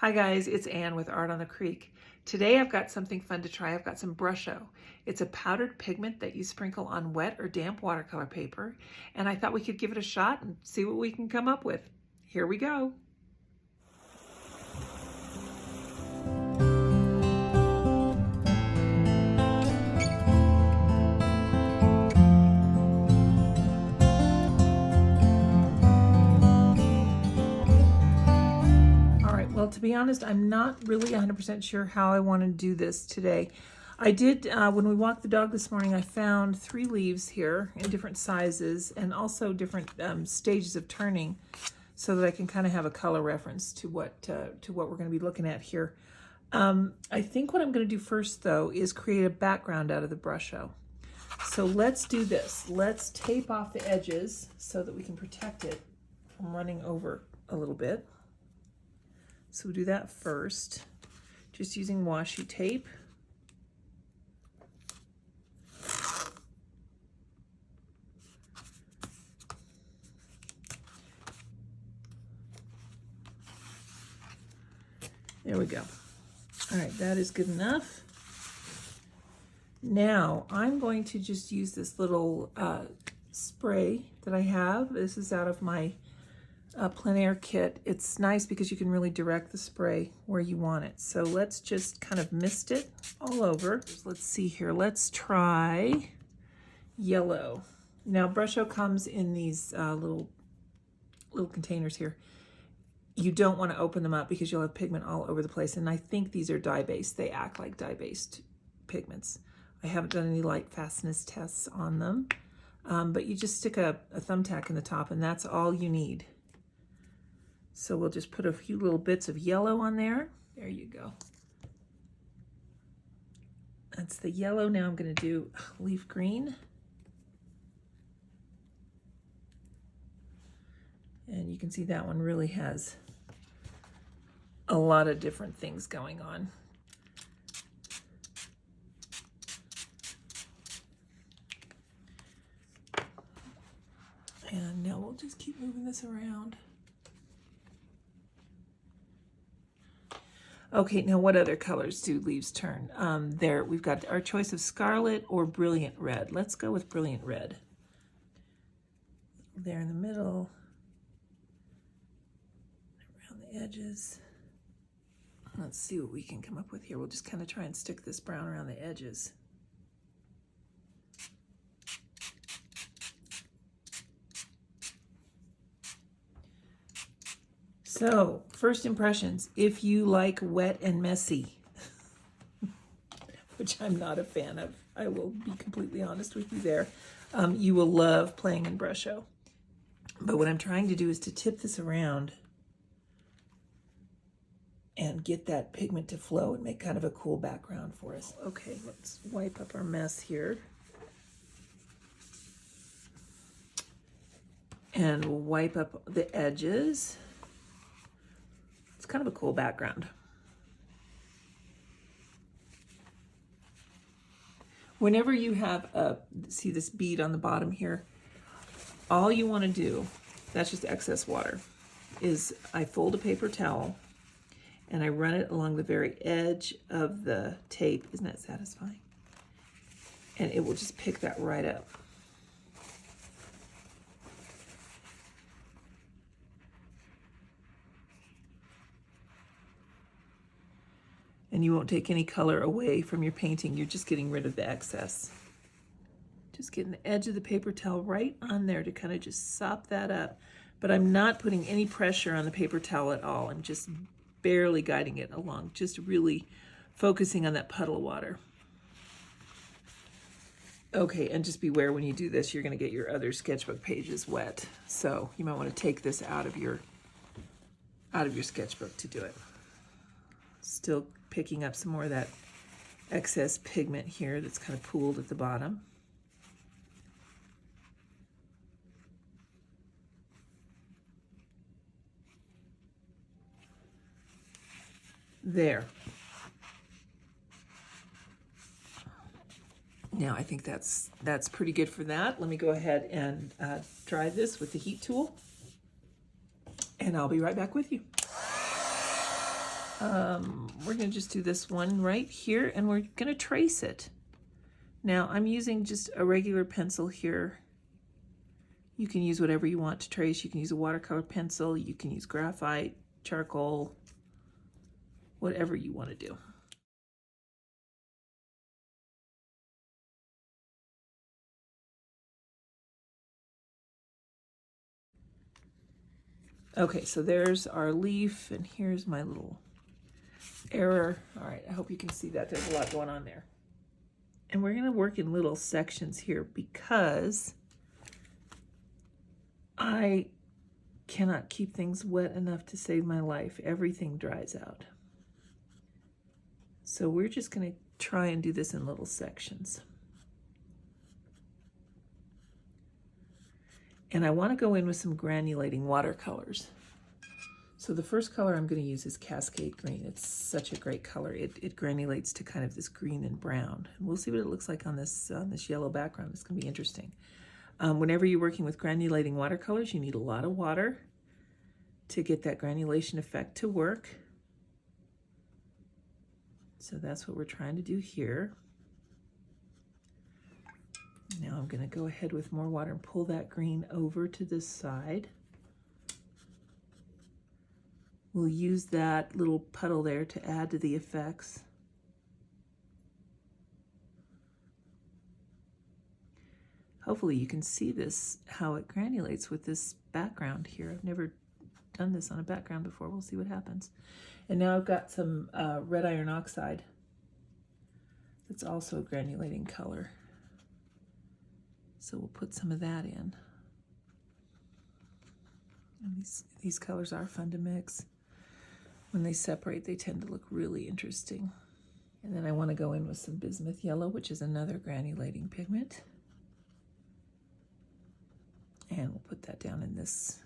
Hi guys, it's Ann with Art on the Creek. Today I've got something fun to try. I've got some Brusho. It's a powdered pigment that you sprinkle on wet or damp watercolor paper, and I thought we could give it a shot and see what we can come up with. Here we go. Well, to be honest, I'm not really 100% sure how I want to do this today. I did, when we walked the dog this morning, I found 3 leaves here in different sizes and also different stages of turning so that I can kind of have a color reference to what we're going to be looking at here. I think what I'm going to do first, though, is create a background out of the Brusho. So let's do this. Let's tape off the edges so that we can protect it from running over a little bit. So we'll do that first, just using washi tape. There we go. All right, that is good enough. Now I'm going to just use this little spray that I have. This is out of my plein air kit. It's nice because you can really direct the spray where you want it. So let's just kind of mist it all over. Let's see here. Let's try yellow. Now Brusho comes in these little containers here. You don't want to open them up because you'll have pigment all over the place. And I think these are dye-based. They act like dye-based pigments. I haven't done any light fastness tests on them. But you just stick a thumbtack in the top and that's all you need. So we'll just put a few little bits of yellow on there. There you go. That's the yellow. Now I'm going to do leaf green. And you can see that one really has a lot of different things going on. And now we'll just keep moving this around. Okay, now what other colors do leaves turn? There, we've got our choice of scarlet or brilliant red. Let's go with brilliant red. There in the middle, around the edges. Let's see what we can come up with here. We'll just kind of try and stick this brown around the edges. So, first impressions, if you like wet and messy, which I'm not a fan of, I will be completely honest with you there, you will love playing in Brusho. But what I'm trying to do is to tip this around and get that pigment to flow and make kind of a cool background for us. Okay, let's wipe up our mess here. And we'll wipe up the edges. It's kind of a cool background. Whenever you have see this bead on the bottom here, all you want to do, that's just excess water, is I fold a paper towel and I run it along the very edge of the tape. Isn't that satisfying? And it will just pick that right up. And you won't take any color away from your painting. You're just getting rid of the excess. Just getting the edge of the paper towel right on there to kind of just sop that up. But I'm not putting any pressure on the paper towel at all. I'm just barely guiding it along, just really focusing on that puddle of water. Okay, and just beware when you do this, you're going to get your other sketchbook pages wet. So you might want to take this out of your sketchbook to do it. Still picking up some more of that excess pigment here that's kind of pooled at the bottom. There. Now I think that's pretty good for that. Let me go ahead and dry this with the heat tool, and I'll be right back with you. we're going to just do this one right here, and we're going to trace it. Now, I'm using just a regular pencil here. You can use whatever you want to trace. You can use a watercolor pencil. You can use graphite, charcoal, whatever you want to do. Okay, so there's our leaf, and here's my little error. All right, I hope you can see that. There's a lot going on there. And we're going to work in little sections here because I cannot keep things wet enough to save my life. Everything dries out. So we're just going to try and do this in little sections. And I want to go in with some granulating watercolors. So the first color I'm going to use is Cascade Green. It's such a great color. It granulates to kind of this green and brown. And we'll see what it looks like on this yellow background. It's going to be interesting. Whenever you're working with granulating watercolors, you need a lot of water to get that granulation effect to work. So that's what we're trying to do here. Now I'm going to go ahead with more water and pull that green over to this side. We'll use that little puddle there to add to the effects. Hopefully you can see this, how it granulates with this background here. I've never done this on a background before. We'll see what happens. And now I've got some red iron oxide. It's also a granulating color. So we'll put some of that in. And these colors are fun to mix. When they separate, they tend to look really interesting. And then I want to go in with some bismuth yellow, which is another granulating pigment. And we'll put that down in this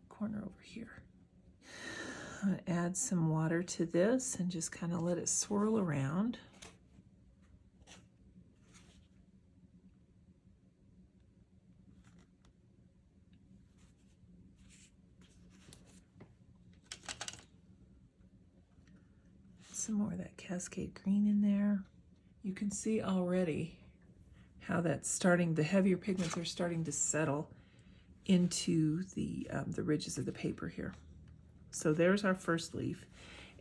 corner over here. I'm going to add some water to this and just kind of let it swirl around. Some more of that Cascade Green in there. You can see already how that's starting, the heavier pigments are starting to settle into the ridges of the paper here. So there's our first leaf.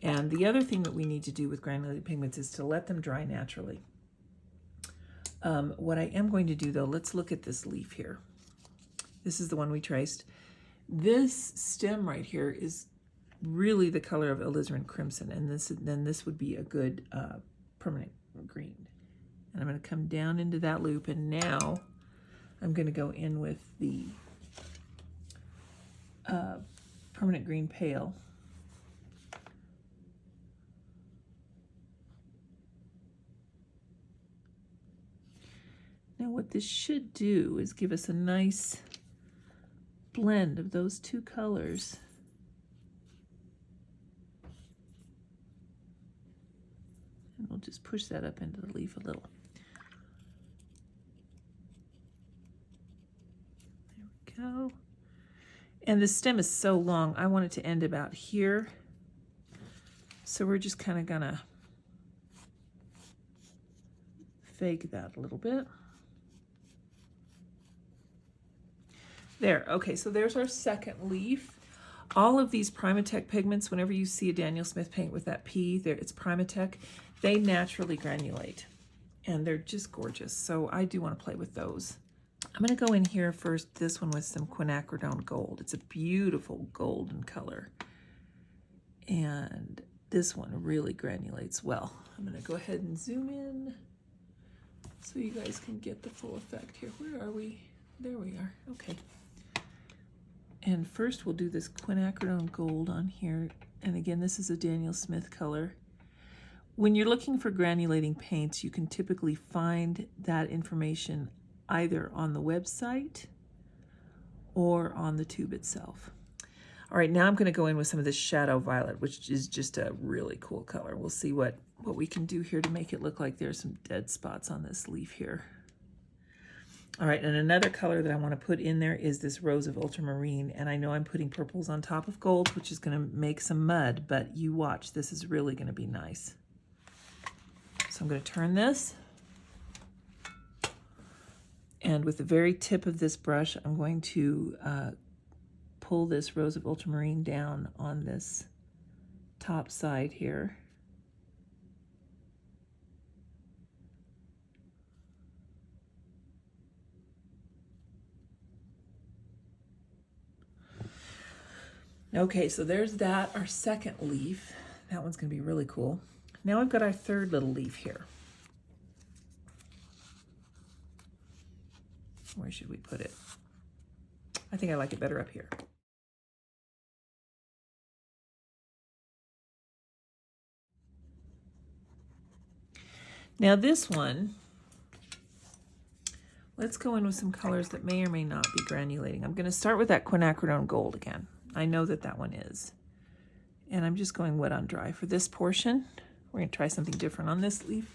And the other thing that we need to do with granulated pigments is to let them dry naturally. What I am going to do though, let's look at this leaf here. This is the one we traced. This stem right here is really the color of alizarin crimson, and this would be a good permanent green. And I'm going to come down into that loop, and now I'm going to go in with the permanent green pale. Now what this should do is give us a nice blend of those two colors. And we'll just push that up into the leaf a little. There we go. And the stem is so long, I want it to end about here. So we're just kind of gonna fake that a little bit. There, okay, so there's our second leaf. All of these Primatech pigments, whenever you see a Daniel Smith paint with that P, there, it's Primatech, they naturally granulate, and they're just gorgeous. So I do want to play with those. I'm going to go in here first, this one with some quinacridone gold. It's a beautiful golden color. And this one really granulates well. I'm going to go ahead and zoom in so you guys can get the full effect here. Where are we? There we are. Okay. And first we'll do this quinacridone gold on here. And again, this is a Daniel Smith color. When you're looking for granulating paints, you can typically find that information either on the website or on the tube itself. All right, now I'm going to go in with some of this Shadow Violet, which is just a really cool color. We'll see what we can do here to make it look like there's some dead spots on this leaf here. All right, and another color that I want to put in there is this Rose of Ultramarine, and I know I'm putting purples on top of gold, which is going to make some mud, but you watch, this is really going to be nice. So I'm going to turn this, and with the very tip of this brush, I'm going to pull this Rose of Ultramarine down on this top side here. Okay, so there's that, our second leaf. That one's gonna be really cool. Now I've got our third little leaf here. Where should we put it? I think I like it better up here. Now this one, let's go in with some colors that may or may not be granulating. I'm gonna start with that quinacridone gold again. I know that that one is. And I'm just going wet on dry. For this portion, we're gonna try something different on this leaf.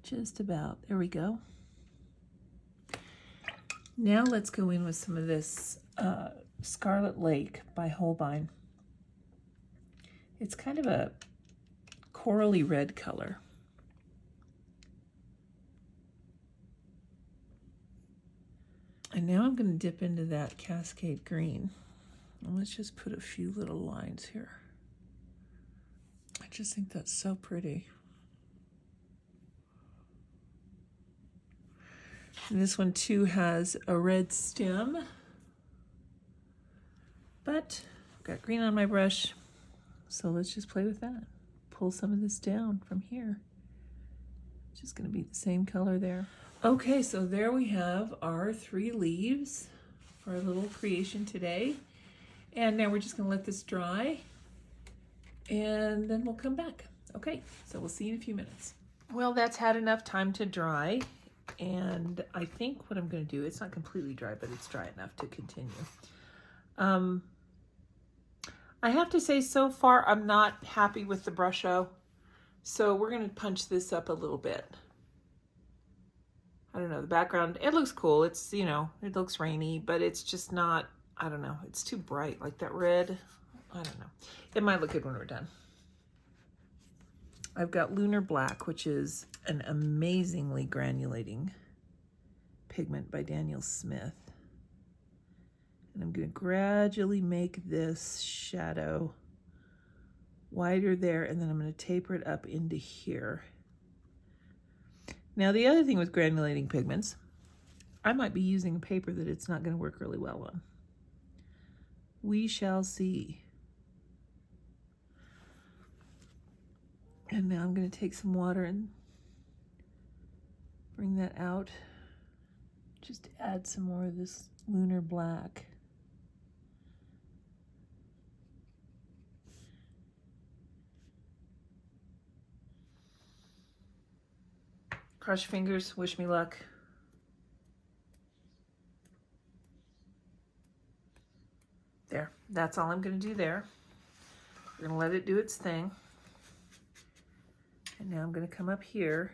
Just about, there we go. Now let's go in with some of this Scarlet Lake by Holbein. It's kind of a corally red color. And now I'm going to dip into that Cascade Green. And let's just put a few little lines here. I just think that's so pretty. And this one too has a red stem. But I've got green on my brush, so let's just play with that. Pull some of this down from here. It's just going to be the same color there. Okay, so there we have our 3 leaves for our little creation today. And now we're just going to let this dry, and then we'll come back. Okay, so we'll see you in a few minutes. Well, that's had enough time to dry, and I think what I'm going to do, it's not completely dry, but it's dry enough to continue. I have to say, so far, I'm not happy with the Brusho, so we're going to punch this up a little bit. I don't know, the background, it looks cool. It's, you know, it looks rainy, but it's just not, I don't know, it's too bright, like that red. I don't know. It might look good when we're done. I've got Lunar Black, which is an amazingly granulating pigment by Daniel Smith. And I'm going to gradually make this shadow wider there, and then I'm going to taper it up into here. Now, the other thing with granulating pigments, I might be using a paper that it's not going to work really well on. We shall see. And now I'm going to take some water and bring that out. Just add some more of this Lunar Black. Cross your fingers, wish me luck. There, that's all I'm going to do there. We're going to let it do its thing. And now I'm going to come up here.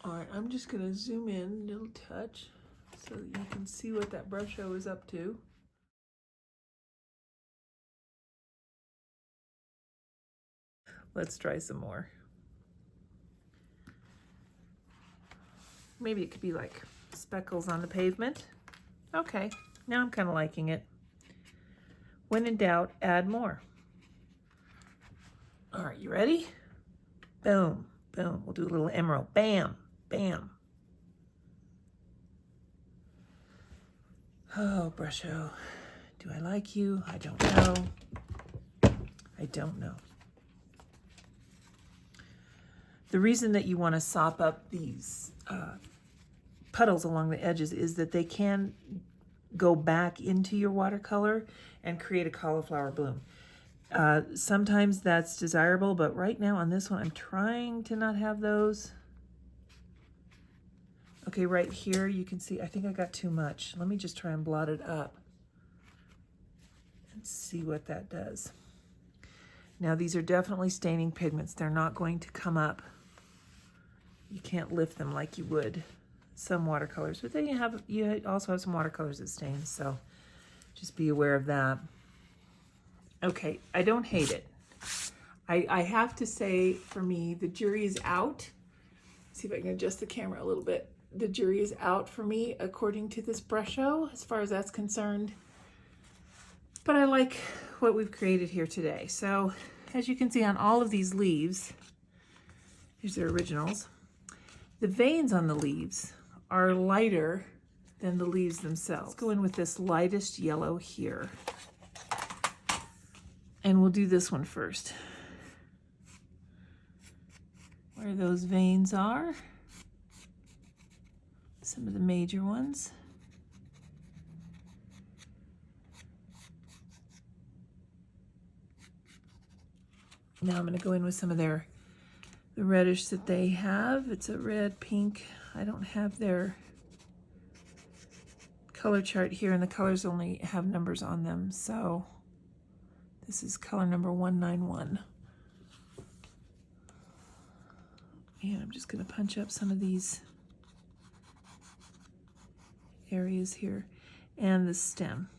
All right, I'm just going to zoom in a little touch so that you can see what that Brusho is up to. Let's try some more. Maybe it could be like speckles on the pavement. Okay, now I'm kind of liking it. When in doubt, add more. All right, you ready? Boom, boom. We'll do a little emerald. Bam, bam. Oh, Brusho, do I like you? I don't know. I don't know. The reason that you want to sop up these puddles along the edges is that they can go back into your watercolor and create a cauliflower bloom. Sometimes that's desirable, but right now on this one, I'm trying to not have those. Okay, right here, you can see, I think I got too much. Let me just try and blot it up. Let's see what that does. Now these are definitely staining pigments. They're not going to come up. You can't lift them like you would some watercolors, but then you also have some watercolors that stain, so just be aware of that. Okay, I don't hate it. I have to say, for me, the jury is out. See if I can adjust the camera a little bit. The jury is out for me, according to this Brusho, as far as that's concerned. But I like what we've created here today. So, as you can see on all of these leaves, here's their originals. The veins on the leaves are lighter than the leaves themselves. Let's go in with this lightest yellow here. And we'll do this one first. Where those veins are. Some of the major ones. Now I'm going to go in with some of the reddish that they have. It's a red, pink. I don't have their color chart here, and the colors only have numbers on them. So this is color number 191. And I'm just going to punch up some of these areas here and the stem.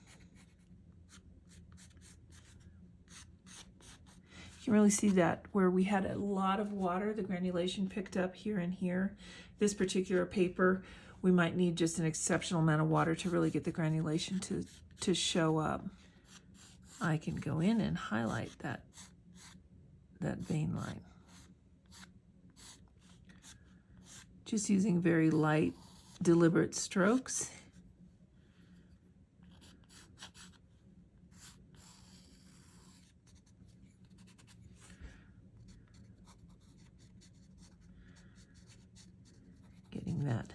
You can really see that where we had a lot of water, the granulation picked up here and here. This particular paper, we might need just an exceptional amount of water to really get the granulation to show up. I can go in and highlight that vein line. Just using very light, deliberate strokes. Getting that.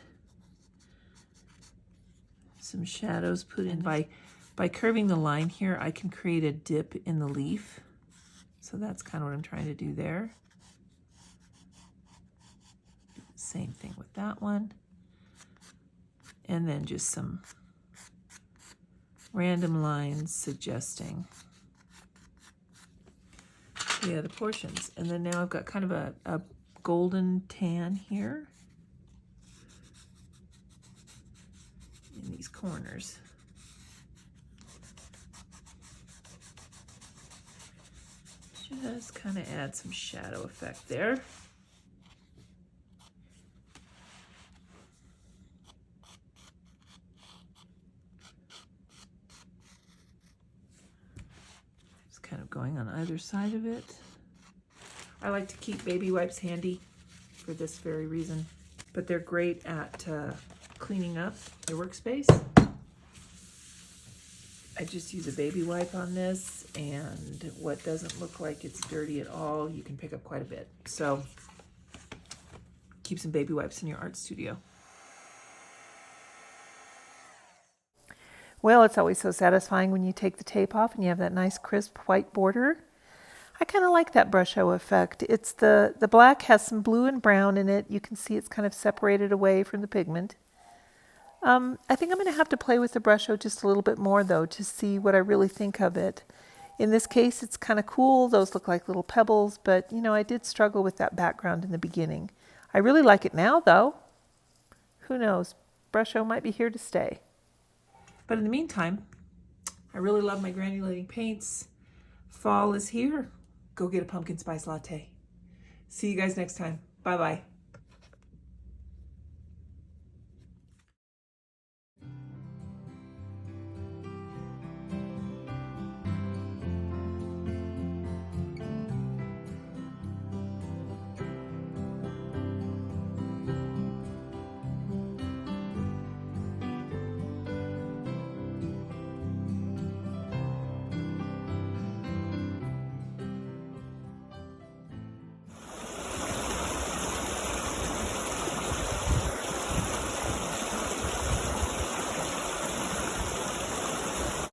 Some shadows put in. By curving the line here, I can create a dip in the leaf. So that's kind of what I'm trying to do there. Same thing with that one. And then just some random lines suggesting the other portions. And then now I've got kind of a golden tan here in these corners. Just kind of add some shadow effect there. Kind of going on either side of it. I like to keep baby wipes handy for this very reason, but they're great at cleaning up your workspace. I just use a baby wipe on this, and what doesn't look like it's dirty at all, you can pick up quite a bit. So keep some baby wipes in your art studio. Well, it's always so satisfying when you take the tape off and you have that nice crisp white border. I kind of like that Brusho effect. It's the black has some blue and brown in it. You can see it's kind of separated away from the pigment. I think I'm going to have to play with the Brusho just a little bit more though to see what I really think of it. In this case, it's kind of cool. Those look like little pebbles, but you know, I did struggle with that background in the beginning. I really like it now though. Who knows? Brusho might be here to stay. But in the meantime, I really love my granulating paints. Fall is here. Go get a pumpkin spice latte. See you guys next time. Bye-bye.